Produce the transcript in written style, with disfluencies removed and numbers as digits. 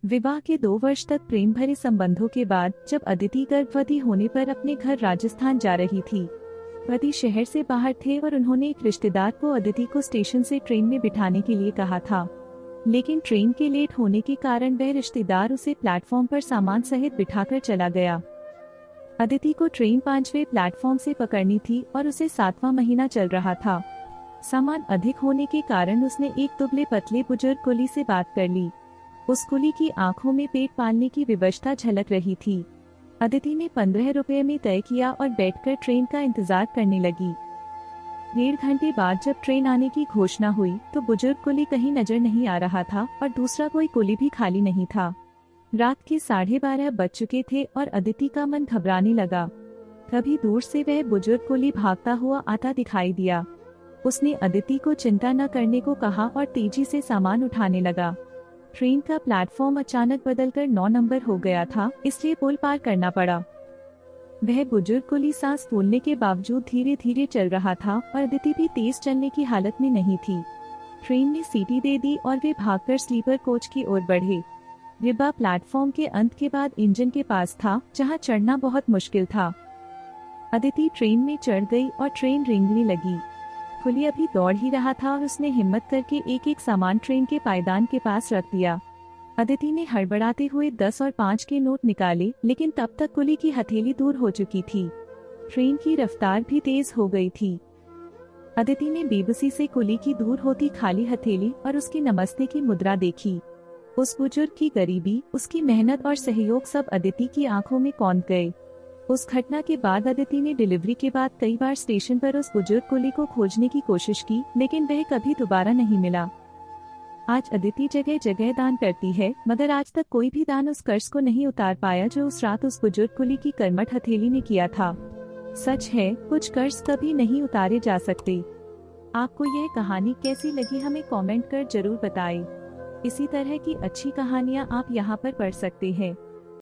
विवाह के 2 वर्ष तक प्रेम भरे संबंधों के बाद जब अदिति गर्भवती होने पर अपने घर राजस्थान जा रही थी, पति शहर से बाहर थे और उन्होंने एक रिश्तेदार को अदिति को स्टेशन से ट्रेन में बिठाने के लिए कहा था। लेकिन ट्रेन के लेट होने के कारण वह रिश्तेदार उसे प्लेटफॉर्म पर सामान सहित बिठाकर चला गया। अदिति को ट्रेन 5वें प्लेटफॉर्म से पकड़नी थी और उसे 7वां महीना चल रहा था। सामान अधिक होने के कारण उसने एक दुबले पतले बुजुर्ग कुली से बात कर ली। उस कुली की आंखों में पेट पालने की विवशता झलक रही थी। अदिति ने 15 रुपए में तय किया और बैठकर ट्रेन का इंतजार करने लगी। 1.5 घंटे बाद जब ट्रेन आने की घोषणा हुई तो बुजुर्ग कुली कहीं नजर नहीं आ रहा था और दूसरा कोई कुली भी खाली नहीं था। रात के 12:30 बज चुके थे और अदिति का मन घबराने लगा। तभी दूर से वह बुजुर्ग कुली भागता हुआ आता दिखाई दिया। उसने अदिति को चिंता न करने को कहा और तेजी से सामान उठाने लगा। ट्रेन का प्लेटफॉर्म अचानक बदलकर 9 नंबर हो गया था, इसलिए पुल पार करना पड़ा। वह बुजुर्ग कुली सांस फूलने के बावजूद धीरे धीरे चल रहा था और अदिति भी तेज चलने की हालत में नहीं थी। ट्रेन ने सीटी दे दी और वे भागकर स्लीपर कोच की ओर बढ़े। डिब्बा प्लेटफॉर्म के अंत के बाद इंजन के पास था, जहां चढ़ना बहुत मुश्किल था। अदिति ट्रेन में चढ़ गई और ट्रेन रेंगने लगी। कुली अभी दौड़ ही रहा था और उसने हिम्मत करके एक एक सामान ट्रेन के पायदान के पास रख दिया। अदिति ने हड़बड़ाते हुए 10 और 5 के नोट निकाले, लेकिन तब तक कुली की हथेली दूर हो चुकी थी। ट्रेन की रफ्तार भी तेज हो गई थी। अदिति ने बेबसी से कुली की दूर होती खाली हथेली और उसकी नमस्ते की मुद्रा देखी। उस बुजुर्ग की गरीबी, उसकी मेहनत और सहयोग सब अदिति की आंखों में कौंध गए। उस घटना के बाद अदिति ने डिलीवरी के बाद कई बार स्टेशन पर उस बुजुर्ग कुली को खोजने की कोशिश की, लेकिन वह कभी दोबारा नहीं मिला। आज अदिति जगह जगह दान करती है, मगर आज तक कोई भी दान उस कर्ज को नहीं उतार पाया जो उस रात उस बुजुर्ग कुली की कर्मठ हथेली ने किया था। सच है, कुछ कर्ज कभी नहीं उतारे जा सकते। आपको यह कहानी कैसी लगी हमें कमेंट कर जरूर बताएं। इसी तरह की अच्छी कहानियाँ आप यहाँ पर पढ़ सकते हैं।